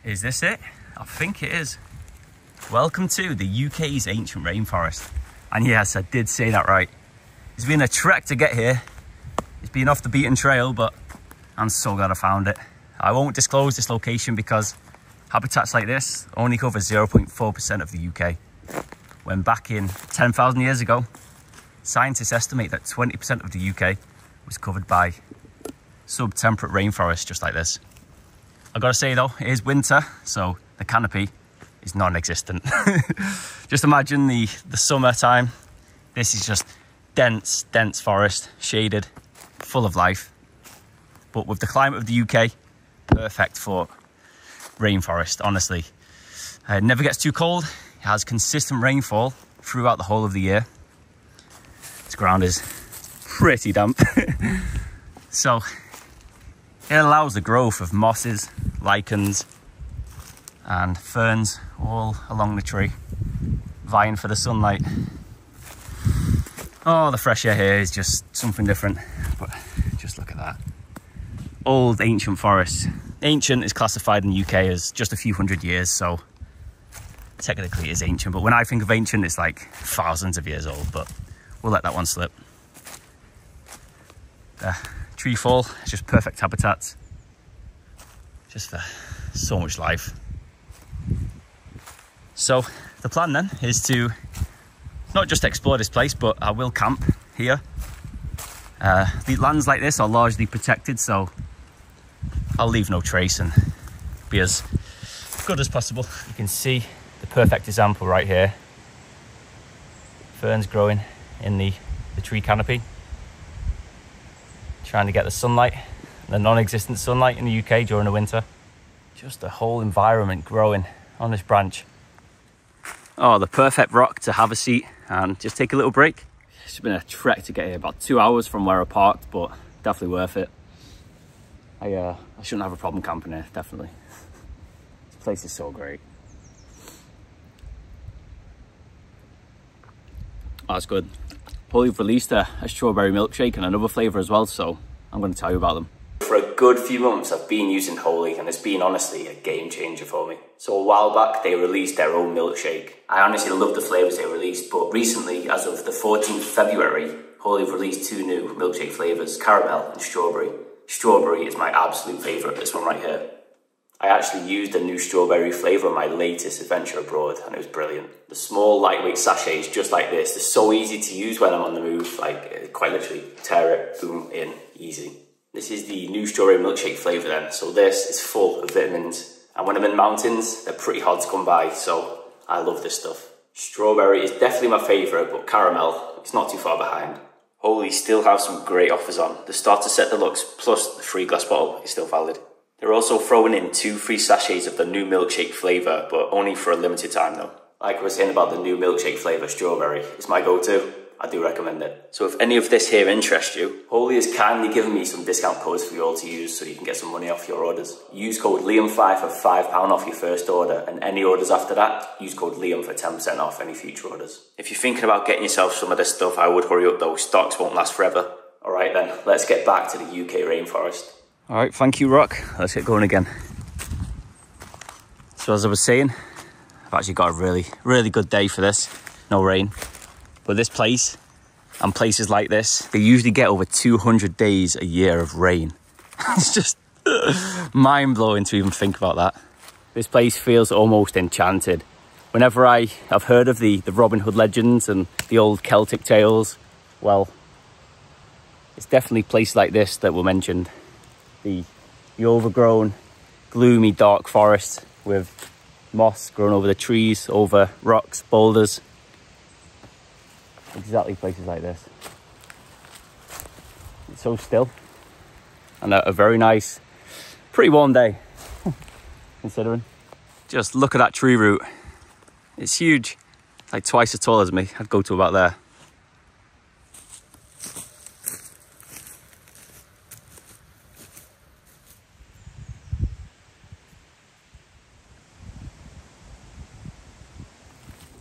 Is this it? I think it is. Welcome to the UK's ancient rainforest. And yes, I did say that right. It's been a trek to get here. It's been off the beaten trail, but I'm so glad I found it. I won't disclose this location because habitats like this only cover 0.4% of the UK. When back in 10,000 years ago, scientists estimate that 20% of the UK was covered by sub-temperate rainforests just like this. I gotta say though, it is winter, so the canopy is non-existent. Just imagine the summertime. This is just dense forest, shaded, full of life. But with the climate of the UK, perfect for rainforest, honestly. It never gets too cold. It has consistent rainfall throughout the whole of the year. This ground is pretty damp. So it allows the growth of mosses, lichens and ferns all along the tree, vying for the sunlight. Oh, the fresh air here is just something different. But just look at that. Old ancient forests. Ancient is classified in the UK as just a few hundred years, so technically it is ancient. But when I think of ancient, it's like thousands of years old, but we'll let that one slip. Tree fall, it's just perfect habitats. Just for so much life. So the plan then is to not just explore this place, but I will camp here. The lands like this are largely protected, so I'll leave no trace and be as good as possible. You can see the perfect example right here. Ferns growing in the tree canopy. Trying to get the sunlight, the non-existent sunlight in the UK during the winter. Just the whole environment growing on this branch. Oh, the perfect rock to have a seat and just take a little break. It's been a trek to get here, about 2 hours from where I parked, but definitely worth it. I shouldn't have a problem camping here, definitely. This place is so great. Oh, that's good. Holy've released a strawberry milkshake and another flavour as well, so I'm going to tell you about them. For a good few months I've been using Holy, and it's been honestly a game changer for me. So a while back they released their own milkshake. I honestly love the flavours they released, but recently, as of the 14th of February, Holy have released 2 new milkshake flavours, caramel and strawberry. Strawberry is my absolute favourite, this one right here. I actually used a new strawberry flavour on my latest adventure abroad, and it was brilliant. The small lightweight sachets just like this, they're so easy to use when I'm on the move, like quite literally tear it, boom, in, easy. This is the new strawberry milkshake flavour then, so this is full of vitamins, and when I'm in mountains, they're pretty hard to come by, so I love this stuff. Strawberry is definitely my favourite, but caramel is not too far behind. Holy still have some great offers on. The starter set deluxe plus the free glass bottle is still valid. They're also throwing in 2 free sachets of the new milkshake flavour, but only for a limited time though. Like I was saying about the new milkshake flavour, strawberry, it's my go-to. I do recommend it. So if any of this here interests you, Holy has kindly given me some discount codes for you all to use so you can get some money off your orders. Use code Liam5 for £5 off your first order, and any orders after that, use code Liam for 10% off any future orders. If you're thinking about getting yourself some of this stuff, I would hurry up though, stocks won't last forever. Alright then, let's get back to the UK rainforest. Alright, thank you Rock, let's get going again. So as I was saying, I've actually got a really good day for this, no rain. But this place, and places like this, they usually get over 200 days a year of rain. It's just mind-blowing to even think about that. This place feels almost enchanted. Whenever I've heard of the Robin Hood legends and the old Celtic tales, well, it's definitely places like this that were mentioned. The overgrown, gloomy, dark forest with moss growing over the trees, over rocks, boulders. Exactly places like this. It's so still. And a very nice, pretty warm day, considering. Just look at that tree root. It's huge. It's like twice as tall as me. I'd go to about there.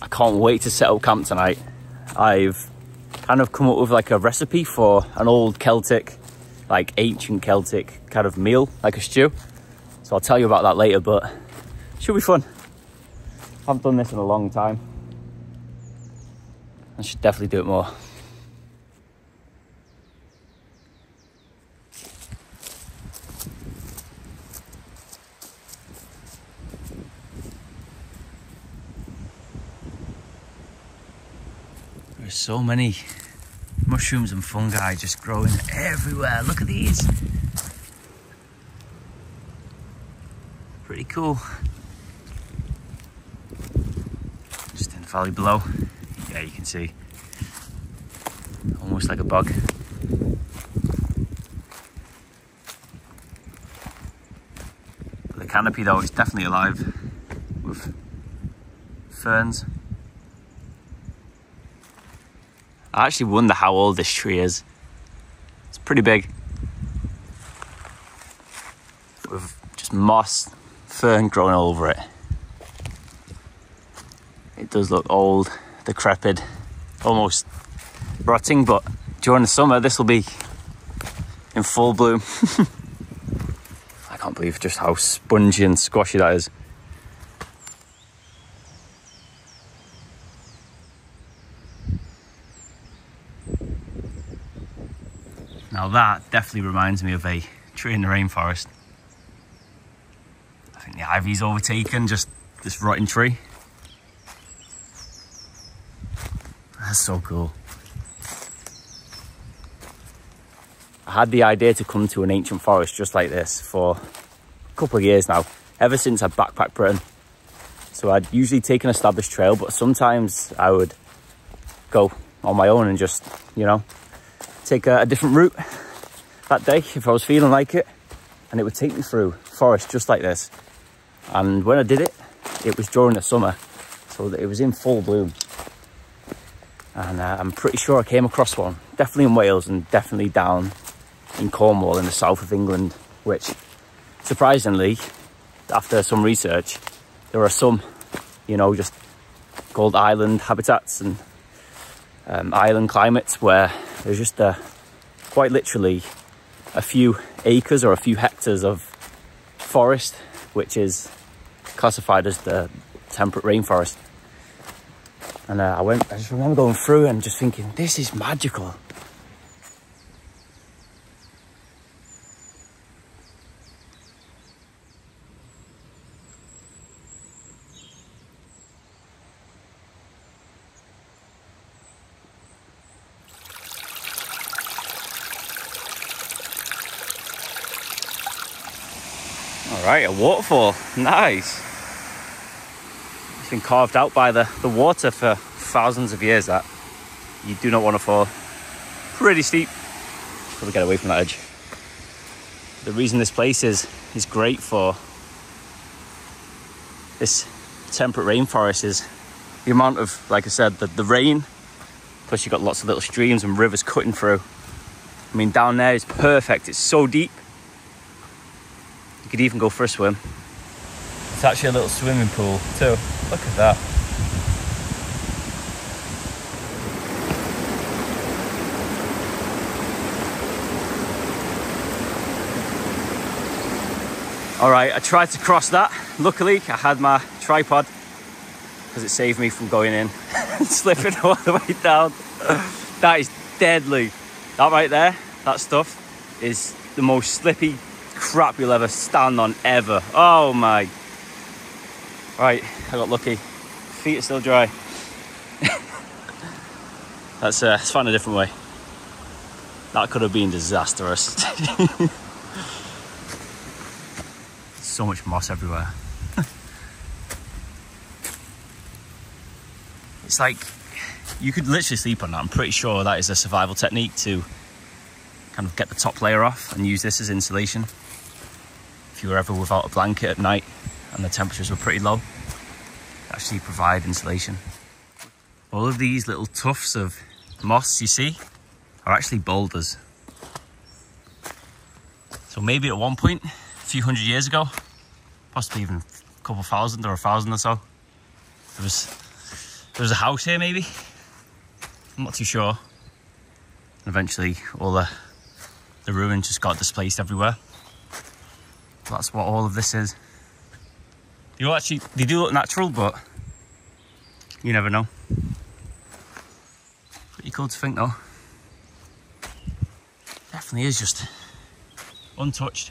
I can't wait to set up camp tonight. I've kind of come up with like a recipe for an old Celtic, like ancient Celtic kind of meal, like a stew. So I'll tell you about that later, but Should be fun. Haven't done this in a long time. I should definitely do it more. There's so many mushrooms and fungi just growing everywhere. Look at these. Pretty cool. Just in the valley below. Yeah, you can see. Almost like a bog. But the canopy though is definitely alive with ferns. I actually wonder how old this tree is. It's pretty big. With just moss, fern growing all over it. It does look old, decrepit, almost rotting, but during the summer this will be in full bloom. I can't believe just how spongy and squashy that is. Now that definitely reminds me of a tree in the rainforest. I think the ivy's overtaken just this rotting tree. That's so cool. I had the idea to come to an ancient forest just like this for a couple of years now, ever since I backpacked Britain. So I'd usually take an established trail, but sometimes I would go on my own and just, you know, take a different route that day if I was feeling like it, and it would take me through forest just like this. And when I did it, it was during the summer, so that it was in full bloom. And I'm pretty sure I came across one, definitely in Wales and definitely down in Cornwall in the south of England, which surprisingly, after some research, there are some, you know, just called island habitats and island climates where there's just quite literally a few acres or a few hectares of forest, which is classified as the temperate rainforest. And I just remember going through and just thinking, this is magical. All right, a waterfall, nice. It's been carved out by the water for thousands of years, that. You do not want to fall. Pretty steep. Probably get away from that edge. The reason this place is great for this temperate rainforest is the amount of, like I said, the rain, plus you've got lots of little streams and rivers cutting through. I mean, down there is perfect. It's so deep. You could even go for a swim. It's actually a little swimming pool too. Look at that. All right, I tried to cross that. Luckily, I had my tripod because it saved me from going in and slipping all the way down. That is deadly. That right there, that stuff is the most slippy crap you'll ever stand on ever. Oh my. Right, I got lucky. Feet are still dry. Let's find a different way. That could have been disastrous. So much moss everywhere. It's like, you could literally sleep on that. I'm pretty sure that is a survival technique to kind of get the top layer off and use this as insulation. If you were ever without a blanket at night and the temperatures were pretty low, actually provide insulation. All of these little tufts of moss you see are actually boulders. So maybe at one point, a few hundred years ago, possibly even a couple thousand or 1,000 or so, there was a house here maybe. I'm not too sure. And eventually all the ruins just got displaced everywhere. That's what all of this is. They do look natural, but you never know. Pretty cool to think though. Definitely is just untouched.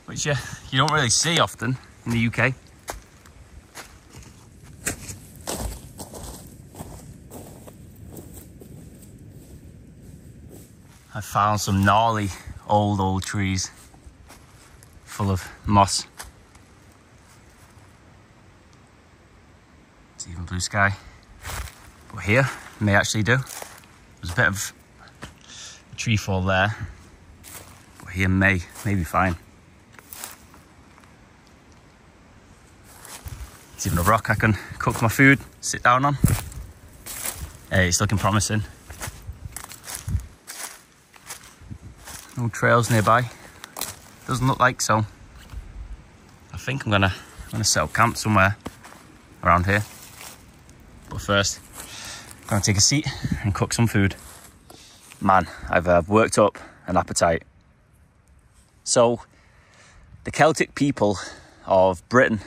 Which you don't really see often in the UK. I found some gnarly old trees full of moss. It's even blue sky. But here, may actually do. There's a bit of a tree fall there. But here may be fine. There's even a rock I can cook my food, sit down on. Hey, it's looking promising. No trails nearby. Doesn't look like so. I think I'm gonna set up camp somewhere around here. But first, I'm gonna take a seat and cook some food. Man, I've worked up an appetite. So, the Celtic people of Britain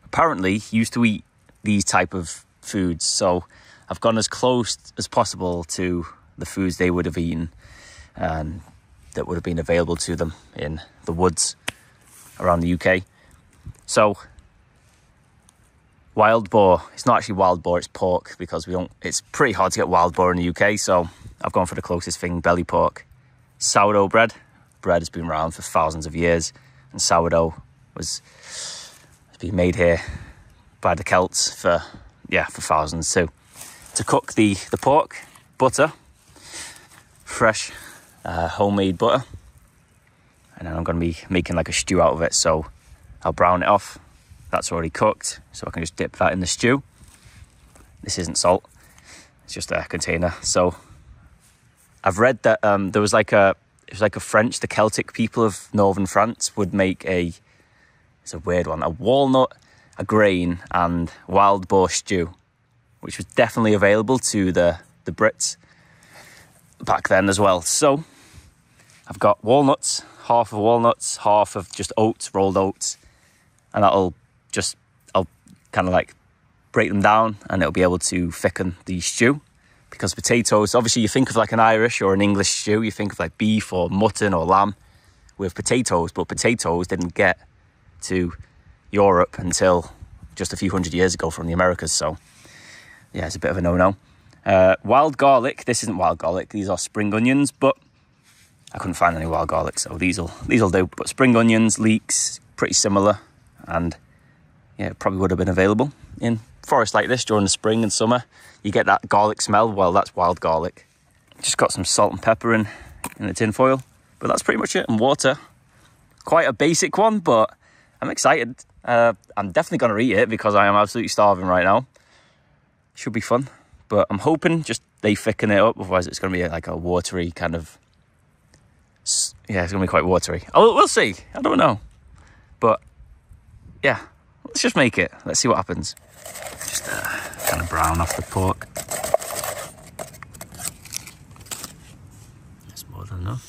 apparently used to eat these type of foods. So, I've gone as close as possible to the foods they would have eaten and that would have been available to them in the woods around the UK. So, wild boar. It's not actually wild boar, it's pork, because it's pretty hard to get wild boar in the UK, so I've gone for the closest thing, belly pork. Sourdough bread. Bread has been around for thousands of years, and sourdough has been made here by the Celts for thousands too. To cook the pork, butter, fresh homemade butter, and then I'm going to be making like a stew out of it. So I'll brown it off. That's already cooked, so I can just dip that in the stew. This isn't salt, it's just a container. So I've read that it was like a the Celtic people of northern France would make it's a weird one, a walnut, a grain and wild boar stew, which was definitely available to the Brits back then as well. So I've got walnuts, half of just oats, rolled oats, and I'll kind of like break them down and it'll be able to thicken the stew. Because potatoes, obviously you think of like an Irish or an English stew, you think of like beef or mutton or lamb with potatoes, but potatoes didn't get to Europe until just a few hundred years ago from the Americas. So yeah, it's a bit of a no-no. Wild garlic, this isn't wild garlic, these are spring onions, but I couldn't find any wild garlic, so these'll do. But spring onions, leeks, pretty similar, and yeah, it probably would have been available in forests like this during the spring and summer. You get that garlic smell, well, that's wild garlic. Just got some salt and pepper in the tin foil, but that's pretty much it, and water. Quite a basic one, but I'm excited. I'm definitely going to eat it because I am absolutely starving right now. Should be fun, but I'm hoping just they thicken it up, otherwise it's going to be like a watery kind of... Yeah, it's going to be quite watery. Oh, we'll see. I don't know. But, yeah, let's just make it. Let's see what happens. Just kind of brown off the pork. That's more than enough.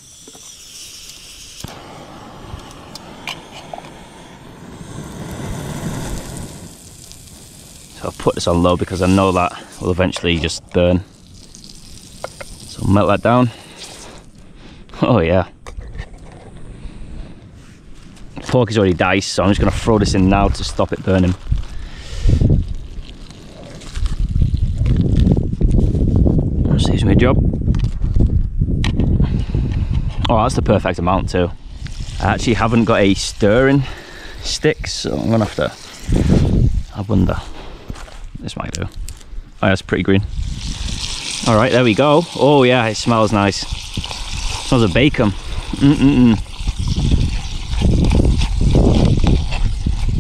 So I'll put this on low because I know that will eventually just burn. So melt that down. Oh yeah. Pork is already diced, so I'm just going to throw this in now to stop it burning. That saves me a job. Oh, that's the perfect amount too. I actually haven't got a stirring stick, so I'm going to have to... I wonder. This might do. Oh, that's pretty green. Alright, there we go. Oh yeah, it smells nice. It smells of bacon.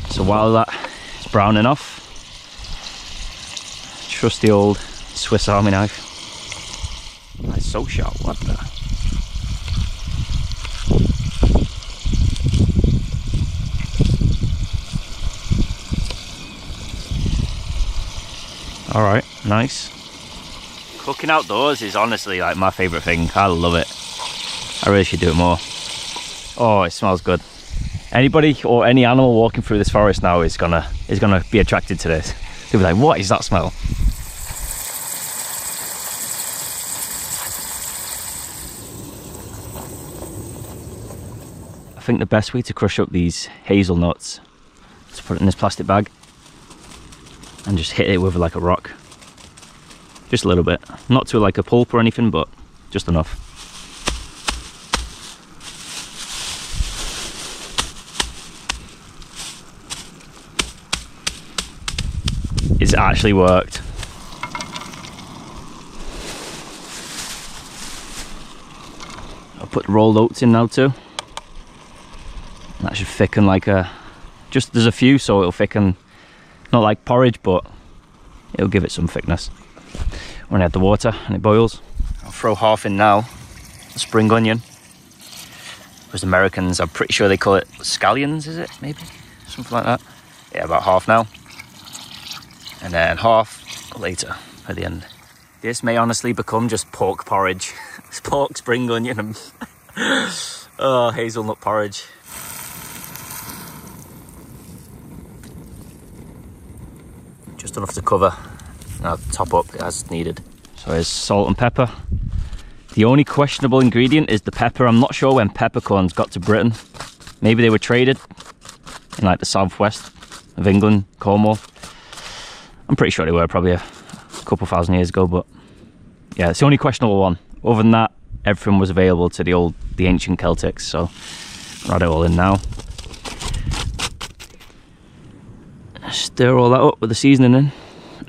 So while that is browning off, trusty old Swiss Army knife. That's so sharp, what the? Alright, nice. Cooking outdoors is honestly like my favourite thing. I love it. I really should do it more. Oh, it smells good. Anybody or any animal walking through this forest now is gonna be attracted to this. They'll be like, what is that smell? I think the best way to crush up these hazelnuts is to put it in this plastic bag and just hit it with like a rock. Just a little bit. Not to like a pulp or anything, but just enough. It's actually worked. I'll put rolled oats in now too. That should thicken like a... just there's a few, so it'll thicken, not like porridge, but it'll give it some thickness. When I add the water and it boils, I'll throw half in now, the spring onion. As Americans, I'm pretty sure they call it scallions, is it? Maybe? Something like that. Yeah, about half now. And then half later at the end. This may honestly become just pork porridge. It's pork, spring onion, and oh, hazelnut porridge. Just enough to cover. And I'll top up as needed. So there's salt and pepper. The only questionable ingredient is the pepper. I'm not sure when peppercorns got to Britain. Maybe they were traded in like the southwest of England, Cornwall. I'm pretty sure they were probably a couple thousand years ago, but yeah, it's the only questionable one. Other than that, everything was available to the ancient Celtics, so I'll add it all in now. Stir all that up with the seasoning in.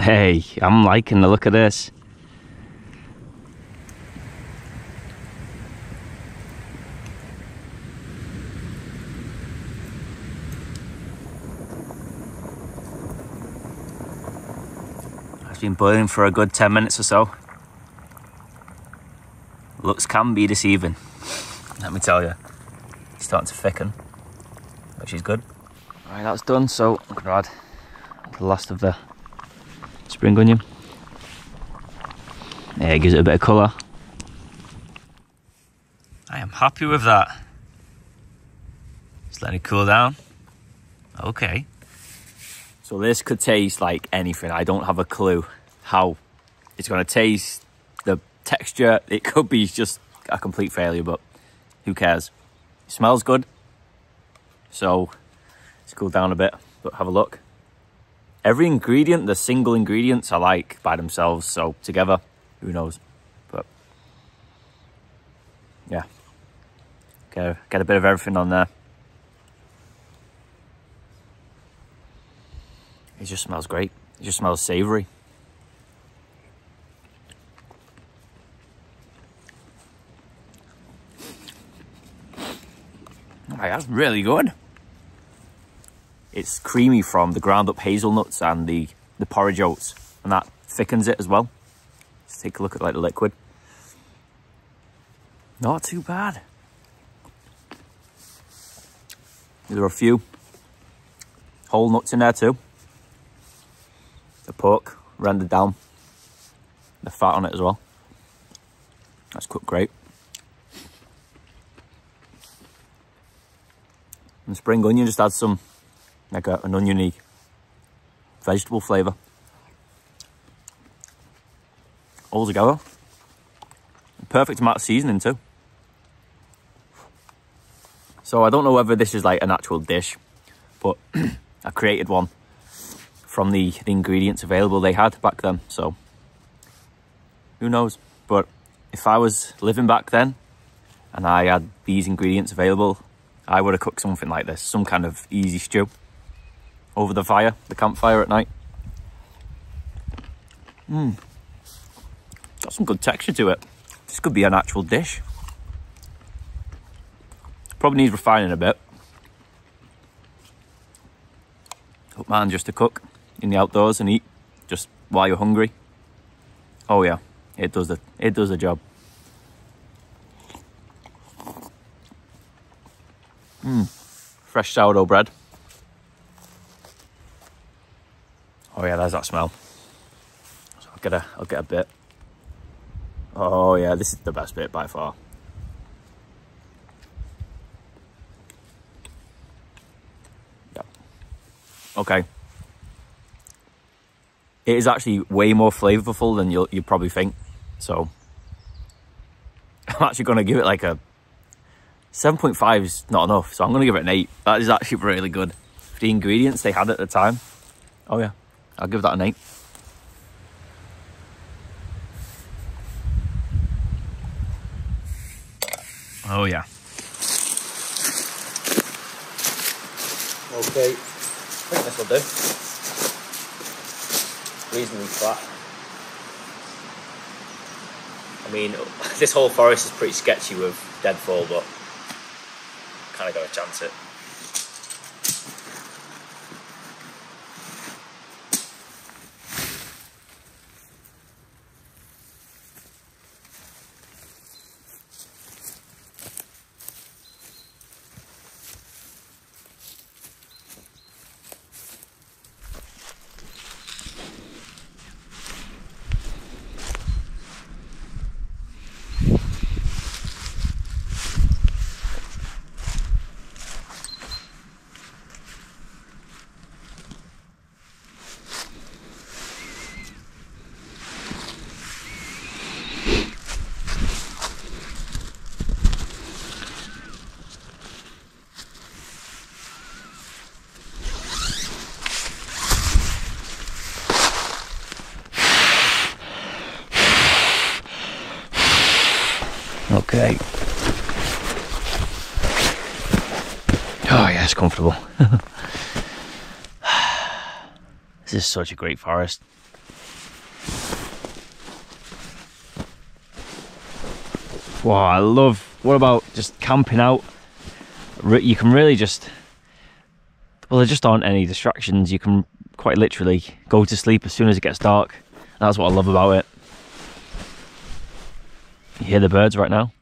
Hey, I'm liking the look of this. It's been boiling for a good 10 minutes or so. Looks can be deceiving, let me tell you. It's starting to thicken, which is good. Alright, that's done, so I'm gonna add the last of the spring onion. Yeah, it gives it a bit of colour. I am happy with that. Just let it cool down. Okay. So this could taste like anything. I don't have a clue how it's going to taste, the texture. It could be just a complete failure, but who cares? It smells good. So it's cooled down a bit, but have a look. Every ingredient, the single ingredients I like by themselves, so together, who knows? But yeah, get a bit of everything on there. It just smells great. It just smells savoury. Oh, that's really good. It's creamy from the ground up hazelnuts and the porridge oats, and that thickens it as well. Let's take a look at like the liquid. Not too bad. There are a few whole nuts in there too. The pork rendered down, the fat on it as well. That's cooked great. And spring onion just adds some, like an oniony vegetable flavour. All together. Perfect amount of seasoning too. So I don't know whether this is like an actual dish, but I created one from the ingredients available they had back then, so who knows. But if I was living back then and I had these ingredients available, I would have cooked something like this, some kind of easy stew over the fire, the campfire at night. Got some good texture to it. This could be an actual dish. Probably needs refining a bit. Hook man just to cook in the outdoors and eat just while you're hungry. Oh yeah, it does the job. Fresh sourdough bread. Oh yeah, there's that smell. So I'll get a bit. Oh yeah, this is the best bit by far. Okay. It is actually way more flavourful than you probably think. So I'm actually going to give it like a 7.5 is not enough. So I'm going to give it an 8. That is actually really good. For the ingredients they had at the time. Oh yeah, I'll give that an 8. Oh yeah. Okay, I think this will do. Reasonably flat. I mean, this whole forest is pretty sketchy with deadfall, but kind of got to chance it. Okay. Oh yeah, it's comfortable. This is such a great forest. Wow, I love, what about just camping out? You can really just, well, there just aren't any distractions. You can quite literally go to sleep as soon as it gets dark. That's what I love about it. You hear the birds right now?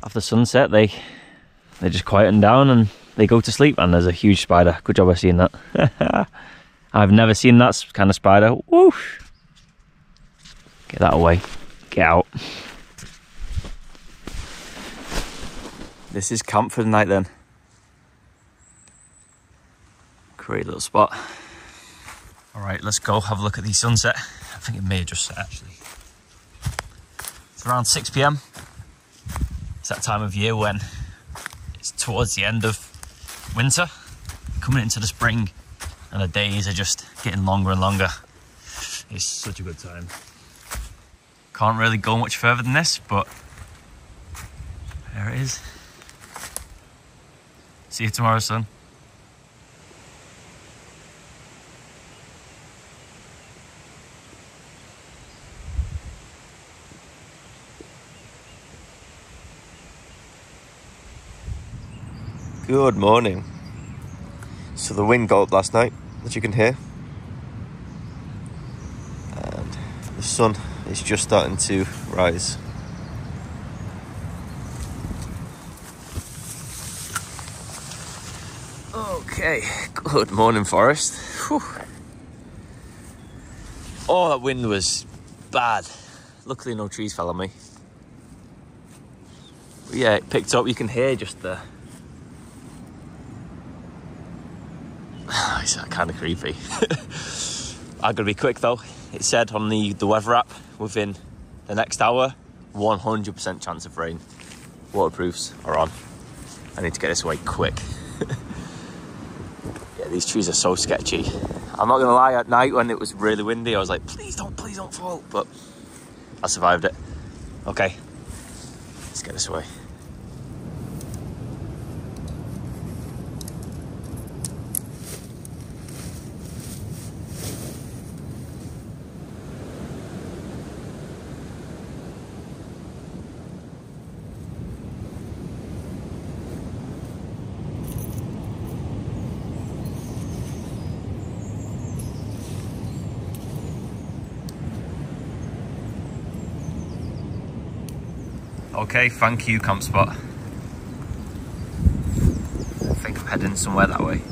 After sunset, they just quieten down and they go to sleep, and there's a huge spider. Good job of seeing that. I've never seen that kind of spider. Whoosh! Get that away. Get out. This is camp for the night then. Great little spot. Alright, let's go have a look at the sunset. I think it may have just set actually. It's around 6 PM. It's that time of year when it's towards the end of winter, coming into the spring, and the days are just getting longer and longer. It's such a good time. Can't really go much further than this, but there it is. See you tomorrow, son. Good morning. So the wind got up last night, as you can hear, and the sun is just starting to rise. Okay, good morning, Forest. Whew. Oh, that wind was bad. Luckily no trees fell on me. But yeah, it picked up. You can hear just the... It's kind of creepy. I'm gonna be quick though. It said on the weather app, within the next hour, 100% chance of rain. Waterproofs are on. I need to get this away quick. Yeah, these trees are so sketchy. I'm not gonna lie, at night when it was really windy, I was like, please don't fall. But I survived it. Okay, let's get this away. Okay, thank you, camp spot. I think I'm heading somewhere that way.